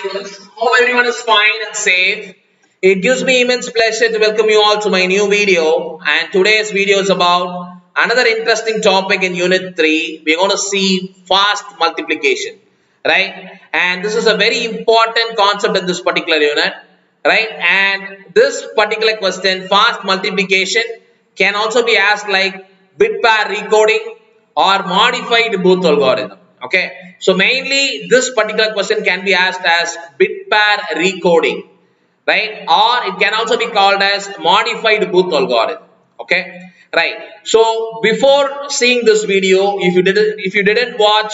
viewers. Hope everyone is fine and safe. It gives me immense pleasure to welcome you all to my new video. And today's video is about another interesting topic in Unit 3. We're going to see fast multiplication, right? And this is a very important concept in this particular unit, right? And this particular question, fast multiplication, can also be asked like bit pair recoding or modified Booth algorithm. Okay, so mainly this particular question can be asked as bit pair recoding, right? Or it can also be called as modified Booth algorithm. Okay, right. So before seeing this video, if you didn't watch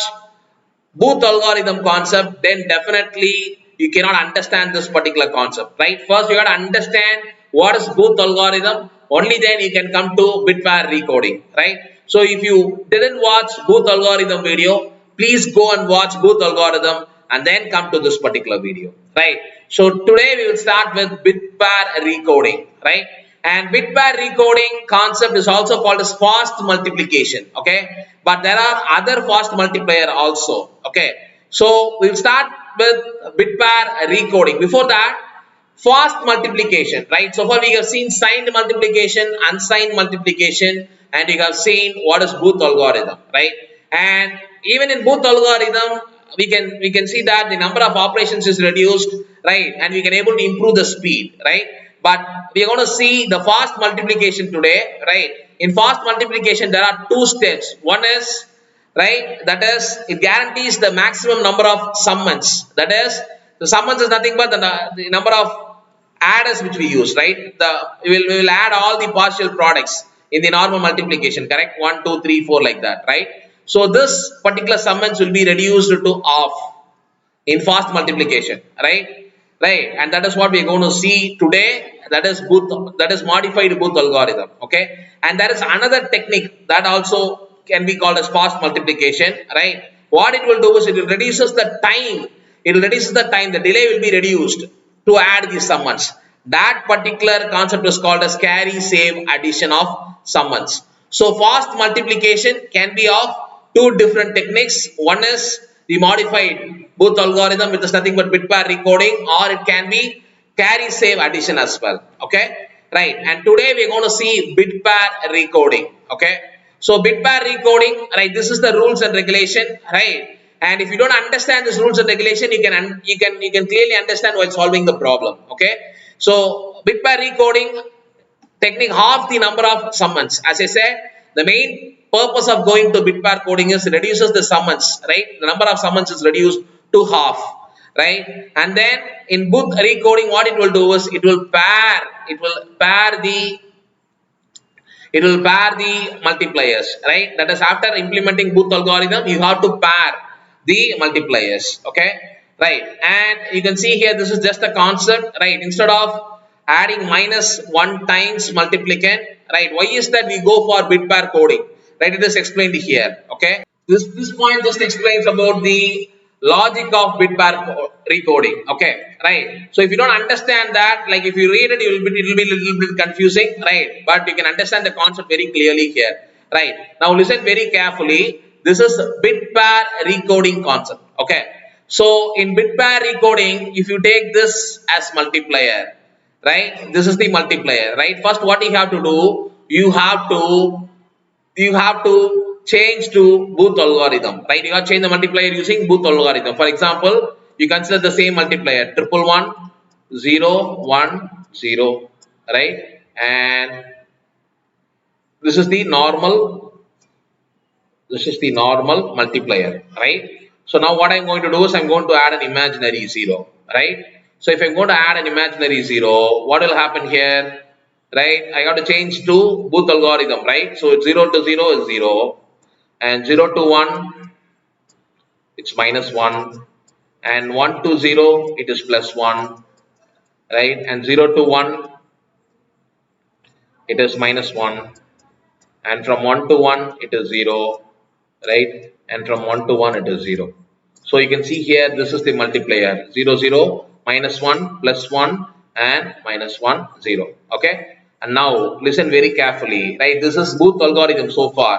Booth algorithm concept, then definitely you cannot understand this particular concept, right? First, you got to understand what is Booth algorithm. Only then you can come to bit pair recoding, right? So if you didn't watch Booth algorithm video, please go and watch Booth algorithm and then come to this particular video, right? So today we will start with bit pair recoding, right? And bit pair recoding concept is also called as fast multiplication, okay? But there are other fast multiplier also, okay? So we'll start with bit pair recoding. Before that, fast multiplication, right? So far we have seen signed multiplication, unsigned multiplication, and we have seen what is Booth algorithm, right? And even in Booth algorithm, we can see that the number of operations is reduced, right? And we can able to improve the speed, right? But we are going to see the fast multiplication today, right? In fast multiplication, there are two steps. One is, right, that is, it guarantees the maximum number of summands. That is, the summands is nothing but the number of adders which we use, right? We will add all the partial products in the normal multiplication, correct? 1, 2, 3, 4 like that, right? So this particular summons will be reduced to half in fast multiplication, right? Right, and that is what we are going to see today. That is modified Booth algorithm, okay? And there is another technique that also can be called as fast multiplication, right? What it will do is it will reduces the time. It will reduces the time. The delay will be reduced to add these summons. That particular concept is called as carry save addition of summons. So fast multiplication can be of two different techniques. One is the modified Booth algorithm, which is nothing but bit pair recoding, or it can be carry save addition as well. Okay, right? And today we are going to see bit pair recoding. Okay, so bit pair recoding, right? This is the rules and regulation, right? And if you don't understand this rules and regulation, you can clearly understand while solving the problem. Okay, so bit pair recoding technique, half the number of summons. As I said, the main purpose of going to bit pair coding is it reduces the summons, right? The number of summons is reduced to half, right? And then in Booth recoding, what it will do is it will pair the multipliers, right? That is, after implementing Booth algorithm, you have to pair the multipliers, okay? Right? And you can see here, this is just a concept, right? Instead of adding -1 times multiplicand, right? Why is that we go for bit pair coding, right? It is explained here, okay? This point just explains about the logic of bit pair recoding, okay, right? So if you don't understand that, like if you read it, it will be a little bit confusing, right? But you can understand the concept very clearly here, right? Now listen very carefully. This is bit pair recoding concept, okay? So in bit pair recoding, if you take this as multiplier, right? This is the multiplier, right? First, what you have to do, you have to change to Booth algorithm, right? You have to change the multiplier using Booth algorithm. For example, you consider the same multiplier 111 0 1 0, right? And this is the normal multiplier, right? So now what I'm going to do is I'm going to add an imaginary 0, right? So if I'm going to add an imaginary 0, what will happen here, right? I got to change to Booth algorithm, right? So 0 to 0 is 0, and 0 to 1 it's -1, and 1 to 0 it is +1, right? And 0 to 1 it is -1, and from 1 to 1 it is 0, right? And from 1 to 1 it is 0. So you can see here, this is the multiplier 0 0 -1 +1 and -1 0. Okay, and now listen very carefully, right? This is Booth algorithm so far.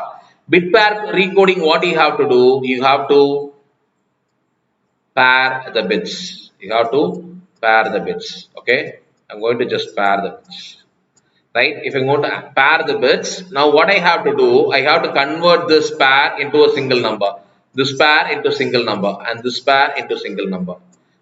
Bit pair recoding, what you have to do, you have to pair the bits, You have to pair the bits. Okay, I'm going to just pair the bits. Right? If I'm going to pair the bits, now what I have to do, I have to convert this pair into a single number, this pair into single number, and this pair into single number.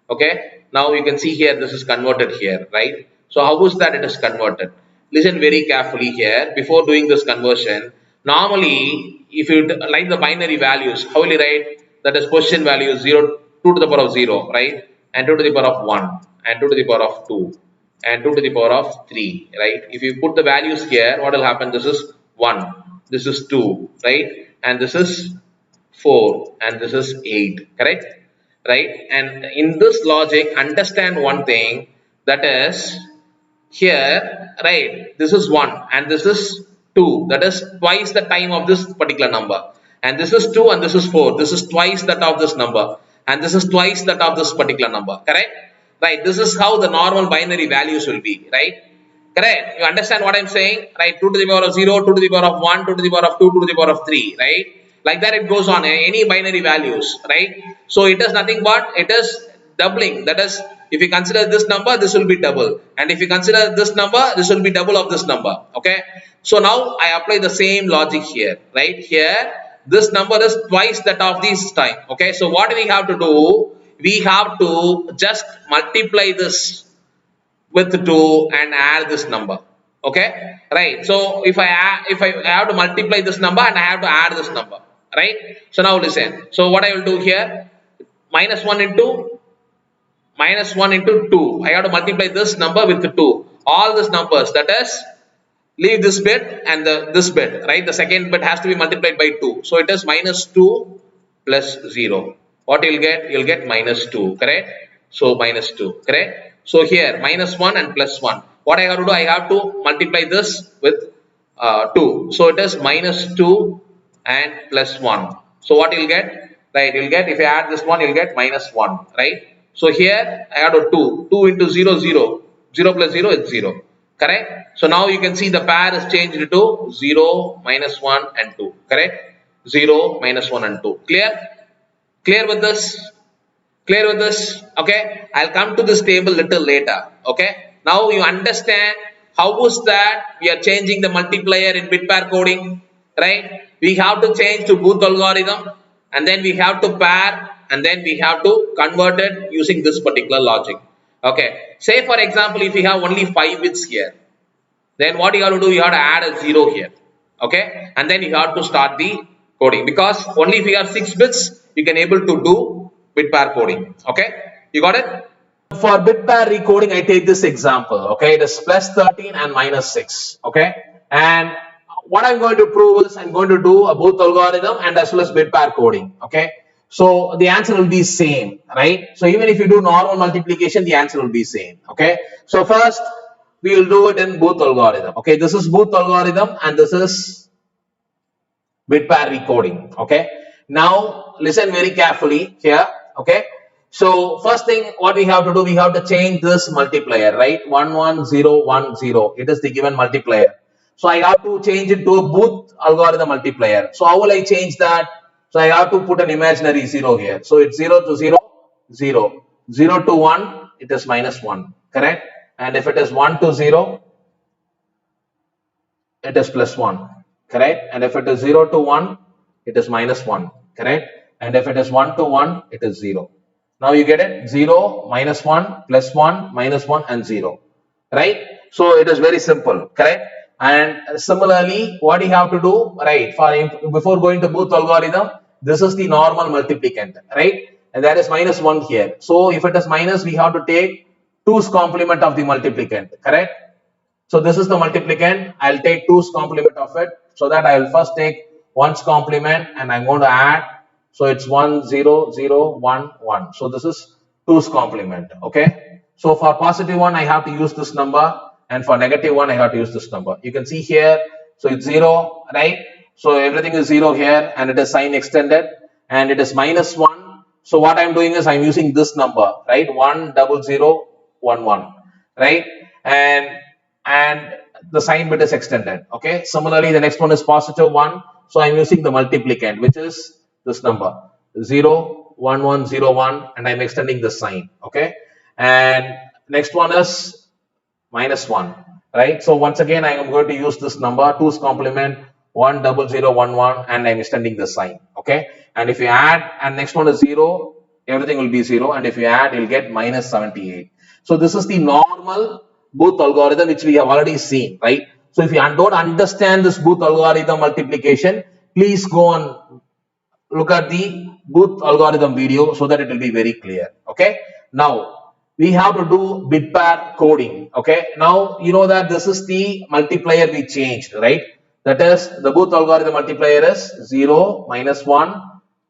Okay, now you can see here this is converted here, right? So how is that it is converted? Listen very carefully here. Before doing this conversion, normally if you like the binary values, how will you write? That is position value 0, 2 to the power of 0, right? And 2 to the power of 1, and 2 to the power of 2, and 2 to the power of 3, right? If you put the values here, what will happen? This is 1, this is 2, right? And this is 4, and this is 8, correct? Right? And in this logic, understand one thing, that is here, right? This is 1 and this is 2, that is twice the time of this particular number. And this is 2 and this is 4, this is twice that of this number, and this is twice that of this particular number, correct? Right? This is how the normal binary values will be, right? Correct? You understand what I'm saying? Right? 2 to the power of 0, 2 to the power of 1, 2 to the power of 2, 2 to the power of 3, right? Like that it goes on, any binary values, right? So it is nothing but it is doubling. That is, if you consider this number, this will be double, and if you consider this number, this will be double of this number. Okay, so now I apply the same logic here, right? Here this number is twice that of this time. Okay, so what we have to do, we have to just multiply this with 2 and add this number. Okay, right? So if I have to multiply this number and I have to add this number, right? So now listen, so what I will do here, minus 1 into 2, I have to multiply this number with 2, all these numbers, that is, leave this bit and this bit, right? The second bit has to be multiplied by 2, so it is minus 2 plus 0. What you'll get? You'll get minus 2, correct? So minus 2, correct? So here minus 1 and plus 1, what I have to do, I have to multiply this with 2, so it is minus 2 and plus 1. So what you'll get? Right, you'll get, if you add this one, you'll get minus 1, right? So here I have to 2 into 0, 0, 0 plus 0 is 0, correct? So now you can see the pair is changed to 0, minus 1 and 2, correct? 0, minus 1 and 2, clear? Clear with this? Clear with this? Okay, I'll come to this table little later. Okay, now you understand how was that we are changing the multiplier in bit pair coding, right? We have to change to Booth algorithm, and then we have to pair, and then we have to convert it using this particular logic. Okay, say for example, if you have only 5 bits here, then what you have to do, you have to add a 0 here. Okay, and then you have to start the coding, because only if you have 6 bits, you can able to do bit pair coding. Okay, you got it? For bit pair recoding, I take this example. Okay, it is plus 13 and minus 6. Okay, and what I'm going to prove is I'm going to do a Booth algorithm and as well as bit pair coding. Okay, so the answer will be same, right? So even if you do normal multiplication, the answer will be same. Okay, so first we will do it in Booth algorithm. Okay, this is Booth algorithm and this is bit pair recoding. Okay, now listen very carefully here. Okay, so first thing what we have to do, we have to change this multiplier, right? 1 1 0 1 0, it is the given multiplier. So I have to change it to a Booth algorithm multiplier. So how will I change that? So I have to put an imaginary 0 here. So it's 0 to 0, 0, 0 to 1, it is minus 1, correct? And if it is 1 to 0, it is plus 1, correct? And if it is 0 to 1, it is minus 1, correct? And if it is 1 to 1, it is 0. Now you get it? 0, minus 1, plus 1, minus 1 and 0, right? So it is very simple, correct? And similarly, what you have to do, right, before going to Booth algorithm, this is the normal multiplicand, right? And that is minus 1 here. So if it is minus, we have to take 2's complement of the multiplicand, correct? So this is the multiplicand. I'll take 2's complement of it. So that I will first take 1's complement and I'm going to add. So it's 1 0 0 1 1. So this is 2's complement. Okay. So for positive one, I have to use this number, and for negative one, I have to use this number. You can see here. So it's 0, right? So everything is 0 here, and it is sign extended, and it is minus 1. So what I'm doing is I'm using this number, right? 1 0 0 1 1, right? And the sign bit is extended. Okay. Similarly, the next one is positive 1. So I'm using the multiplicand, which is this number 0 1 1 0 1, and I'm extending the sign. Okay. and next one is minus 1, right? So once again, I am going to use this number 2's complement 10011, and I'm extending the sign, okay? And if you add, and next one is 0, everything will be 0, and if you add, you'll get minus 78. So this is the normal Booth algorithm which we have already seen, right? So if you don't understand this Booth algorithm multiplication, please go and look at the Booth algorithm video so that it will be very clear. Okay. Now we have to do bit pair coding. Okay. Now you know that this is the multiplier we changed, right? That is the Booth algorithm multiplier is 0, minus 1,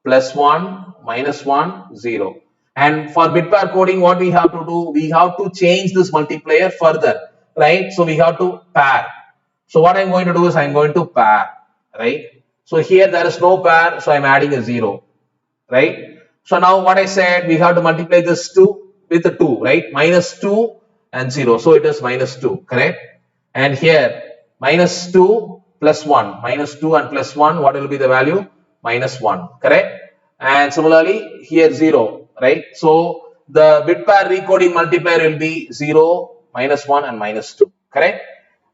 plus 1, minus 1, 0. And for bit pair coding, what we have to do? We have to change this multiplier further, right? So we have to pair. So what I'm going to do is I'm going to pair, right? So here there is no pair, so I'm adding a 0, right? So now what I said, we have to multiply this 2 with the 2, right? Minus 2 and 0, so it is minus 2, correct? And here minus 2 plus 1, minus 2 and plus 1, what will be the value? Minus 1, correct? And similarly here 0, right? So the bit pair recoding multiplier will be 0, minus 1 and minus 2, correct?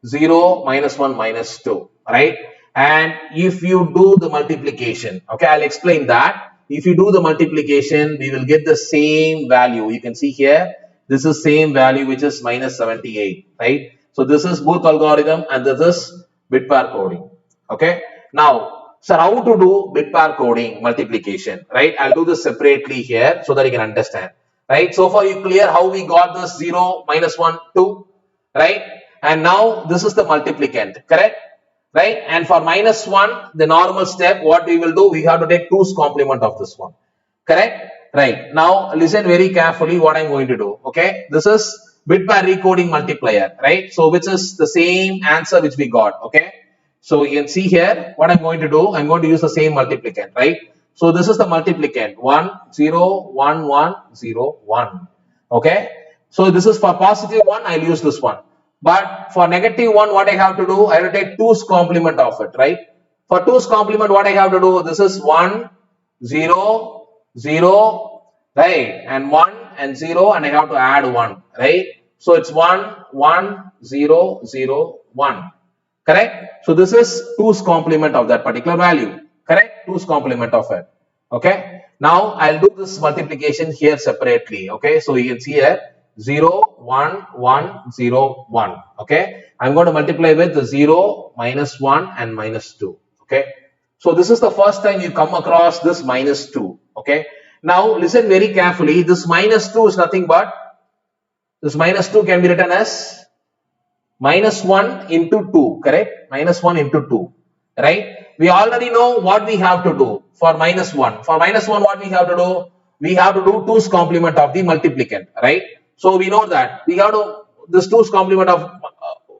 0, minus 1, minus 2, right? And if you do the multiplication, okay, I'll explain that. If you do the multiplication, we will get the same value. You can see here, this is same value, which is minus 78, right? So this is Booth algorithm and this is bit pair coding, okay? Now, sir, how to do bit pair coding multiplication, right? I'll do this separately here so that you can understand, right? So far you clear how we got this 0, minus 1, 2, right? And now this is the multiplicand, correct? Right? And for minus 1, the normal step, what we will do, we have to take 2's complement of this one, correct? Right. Now listen very carefully what I'm going to do, okay? This is bit pair recoding multiplier, right? So which is the same answer which we got, okay? So you can see here what I'm going to do, I'm going to use the same multiplicand, right? So this is the multiplicand 1, 0, 1, 1, 0, 1, okay? So this is for positive 1, I'll use this one. But for negative 1, what I have to do, I have to take 2's complement of it, right? For 2's complement, what I have to do, this is 1, 0, 0, right? And 1 and 0, and I have to add 1, right? So it's 1, 1, 0, 0, 1, correct? So this is 2's complement of that particular value, correct? 2's complement of it, okay? Now I'll do this multiplication here separately, okay? So you can see here, 0, 1, 1, 0, 1, okay? I'm going to multiply with the 0, minus 1 and minus 2, okay? So this is the first time you come across this minus 2, okay? Now listen very carefully, this minus 2 is nothing but, this minus 2 can be written as minus 1 into 2, correct? Minus 1 into 2, right? We already know what we have to do for minus 1. For minus 1, what we have to do? We have to do 2's complement of the multiplicand, right? So we know that we have to, this 2's complement of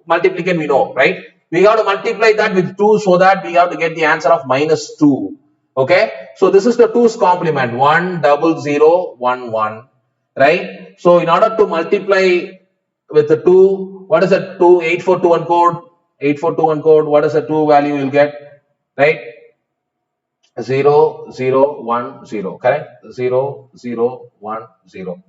multiplicand we know, right? We have to multiply that with 2 so that we have to get the answer of minus 2, okay? So this is the 2's complement, 1, 0, 1, 1, right? So in order to multiply with the 2, what is that 2? 8421 code, 8421 code, what is the 2 value you'll get, right? 0, 0, 1, 0, correct? 0, 0, 1, 0.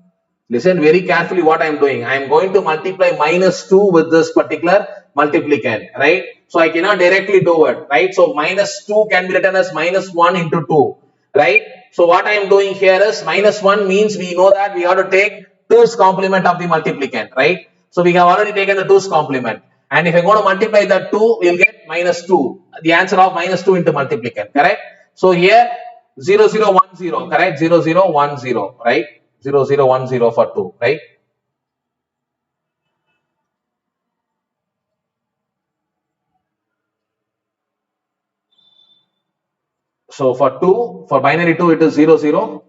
Listen very carefully what I am doing. I am going to multiply minus 2 with this particular multiplicand, right? So I cannot directly do it, right? So minus 2 can be written as minus 1 into 2, right? So what I am doing here is minus 1 means we know that we have to take 2's complement of the multiplicand, right? So we have already taken the 2's complement. And if I go to multiply that 2, we will get minus 2. The answer of minus 2 into multiplicand, correct? So here 0, 0, 1, 0, correct? 0, 0, 1, 0, right? 0, 0, 1, 0 for 2, right? So for 2, for binary 2, it is 0, 0,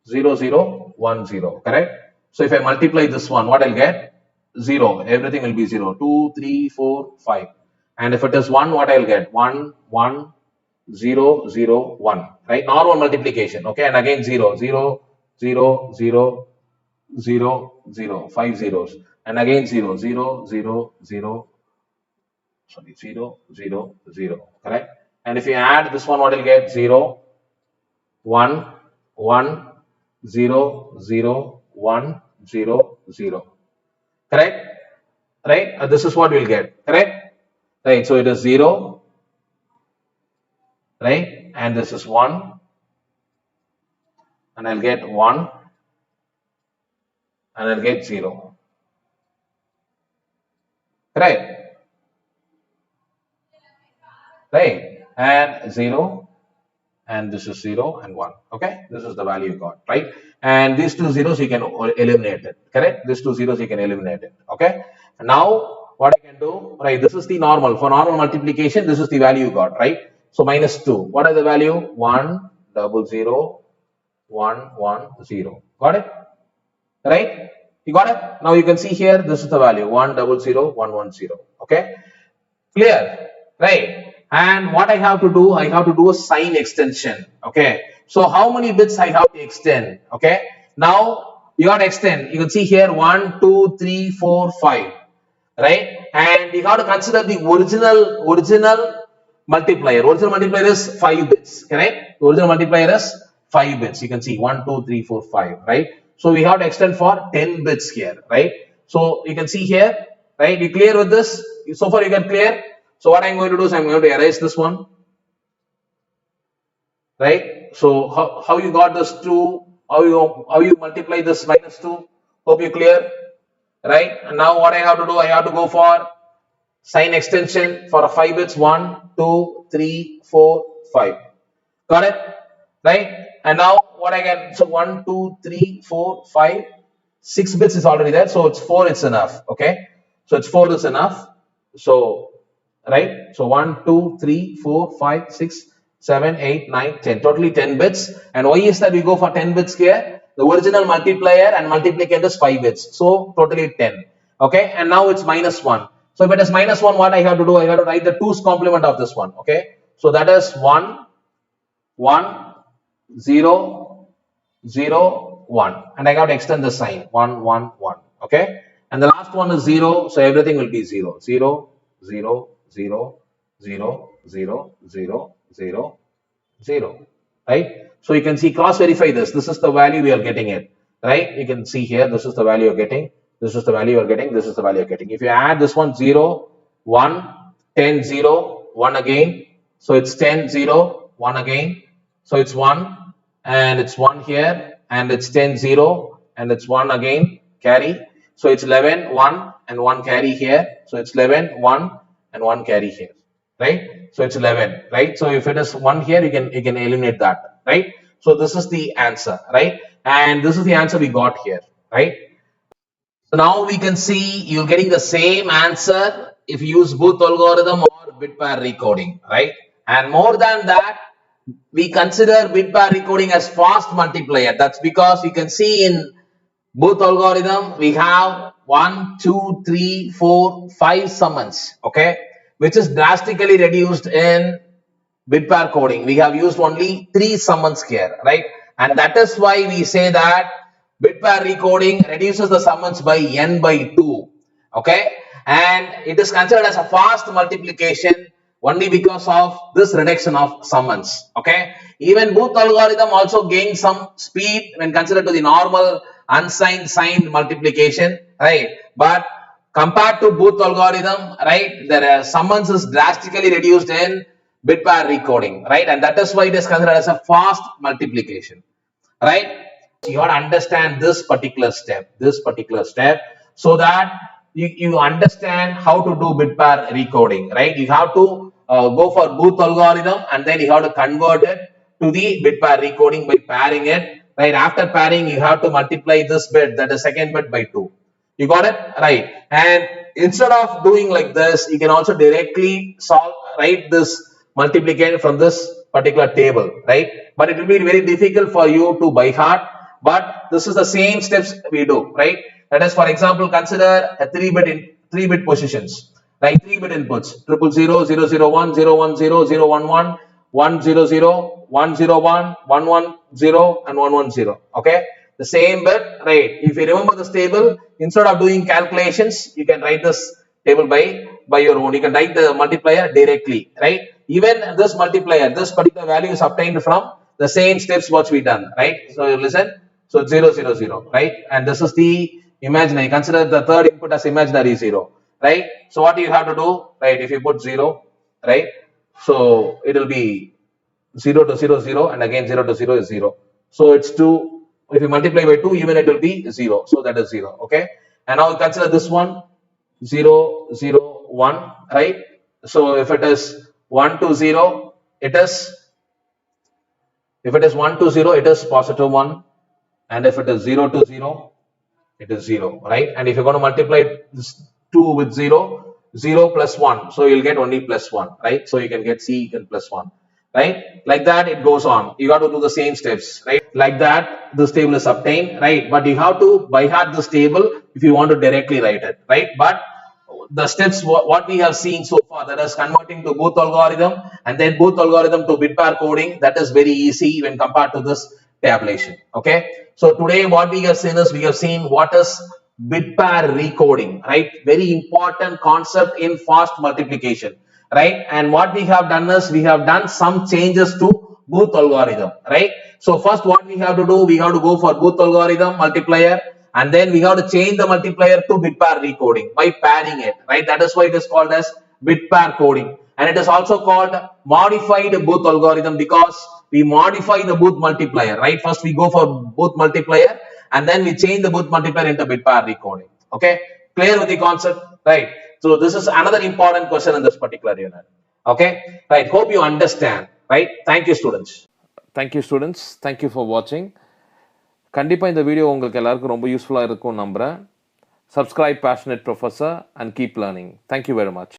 0, 0, 1, 0, correct? So if I multiply this one, what I'll get? 0, everything will be 0, 2, 3, 4, 5. And if it is 1, what I'll get? 1, 1, 0, 0, 1, right? Normal multiplication, okay? And again 0, 0, 0, 0, 0, 0, 5 zeros, and again 0, 0, 0, 0, sorry, 0, 0, 0, correct? And if you add this one, what will get? 0, 1, 1, 0, 0, 1, 0, 0. Correct? Right? This is what we'll get. Correct? Right. So it is 0, right? And this is 1, and I'll get 1, and I'll get 0. Correct? Right? And 0, and this is 0 and 1. Okay? This is the value you got, right? And these two zeros you can eliminate it. Correct? These two zeros you can eliminate it. Okay? And now what I can do, right? This is the normal. For normal multiplication, this is the value you got, right? So minus 2. What are the value? 1, 0, 0, 1, 1, 0. Got it? Right? You got it? Now you can see here, this is the value 1, 0, 0, 1, 1, 0. Okay? Clear? Right? And what I have to do, I have to do a sign extension. Okay? So how many bits I have to extend? Okay? Now you got to extend. You can see here 1, 2, 3, 4, 5. Right? And you have to consider the original multiplier. Original multiplier is 5 bits. Correct? The original multiplier is 5 bits. You can see 1, 2, 3, 4, 5. Right? So we have to extend for 10 bits here. Right? So you can see here. Right? You clear with this? So far you got clear? So what I'm going to do is I'm going to erase this one. Right? So how you got this 2? How you multiply this minus 2? Hope you clear? Right? And now what I have to do, I have to go for sign extension for 5 bits. 1, 2, 3, 4, 5. Got it? Right? And now what I can, so 1, 2, 3, 4, 5, 6 bits is already there. So it's 4, it's enough. Okay? So it's 4 is enough. So, right? So 1, 2, 3, 4, 5, 6, 7, 8, 9, 10. Totally 10 bits. And why is that we go for 10 bits here? The original multiplier and multiplicand is 5 bits. So totally 10. Okay? And now it's minus 1. So if it is minus 1, what I have to do? I have to write the 2's complement of this one. Okay? So that is 1, 1, 0, 0, 1. And I got to extend the sign. 1, 1, 1. Okay? And the last one is 0. So everything will be 0. 0, 0, 0, 0, 0, 0, 0, 0. Right? So you can see, cross verify this. This is the value we are getting it. Right? You can see here, this is the value you're getting. This is the value you're getting. This is the value you're getting. If you add this one 0, 1, 10, 0, 1 again. So it's 10, 0, 1 again. So it's 1 and it's 1 here and it's 10, 0 and it's 1 again. Carry. So it's 11, 1 and 1 carry here. So it's 11, 1 and 1 carry here. Right? So it's 11. Right? So if it is 1 here, you can eliminate that. Right? So this is the answer. Right? And this is the answer we got here. Right? So now we can see you're getting the same answer if you use Booth algorithm or bit pair recoding, right? And more than that, we consider bit pair recoding as fast multiplier. That's because you can see in Booth algorithm we have 1, 2, 3, 4, 5 summons, okay, which is drastically reduced in bit pair coding. We have used only 3 summons here, right? And that is why we say that bit pair recoding reduces the summons by n by 2, okay, and it is considered as a fast multiplication only because of this reduction of summons, okay. Even Booth algorithm also gains some speed when considered to the normal unsigned signed multiplication, right? But compared to Booth algorithm, right, the summons is drastically reduced in bit pair recoding, right, and that is why it is considered as a fast multiplication, right? You have to understand this particular step, so that you understand how to do bit pair recoding, right? You have to go for Booth algorithm and then you have to convert it to the bit pair recoding by pairing it, right? After pairing, you have to multiply this bit, that is second bit, by 2. You got it? Right. And instead of doing like this, you can also directly write this multiplication from this particular table, right? But it will be very difficult for you to by heart. But this is the same steps we do, right? Let us, for example, consider a 3-bit positions, right? 3-bit inputs: 000, 001, 010, 011, 100, 101, 110, and 110. Okay, the same bit, right? If you remember this table, instead of doing calculations, you can write this table by your own. You can write the multiplier directly, right? Even this multiplier, this particular value is obtained from the same steps what we done, right? So listen. So 0, 0, 0, right? And this is the imaginary. Consider the third input as imaginary 0, right? So what do you have to do, right? If you put 0, right? So it will be 0 to 0, 0, and again 0 to 0 is 0. So it's 2. If you multiply by 2, even it will be 0. So that is 0, okay? And now consider this one, 0, 0, 1, right? So if it is 1 to 0, it is, if it is 1 to 0, it is positive 1. And if it is 0 to 0, it is 0, right? And if you're going to multiply this 2 with 0, 0 plus 1, so you'll get only plus 1, right? So you can get C and plus 1, right? Like that it goes on. You got to do the same steps, right? Like that this table is obtained, right? But you have to by heart this table if you want to directly write it, right? But the steps what we have seen so far, that is converting to Booth algorithm and then Booth algorithm to bit pair coding, that is very easy when compared to this tabulation. Okay, so today what we have seen is we have seen what is bit pair recoding, right? Very important concept in fast multiplication, right? And what we have done is we have done some changes to Booth algorithm, right? So first what we have to do, we have to go for Booth algorithm multiplier, and then we have to change the multiplier to bit pair recoding by pairing it, right? That is why it is called as bit pair coding, and it is also called modified Booth algorithm because we modify the Booth multiplier, right? First we go for Booth multiplier and then we change the Booth multiplier into bit pair recoding. Okay, clear with the concept, right? So this is another important question in this particular unit. Okay, right? Hope you understand, right? Thank you, students. Thank you, students. Thank you for watching. கண்டிப்பாக இந்த video உங்களுக்கு எல்லாருக்கும் ரொம்ப யூஸ்ஃபுல்லாக இருக்கும்னு நம்புகிறேன். Subscribe Passionate Professor and keep learning. Thank you very much.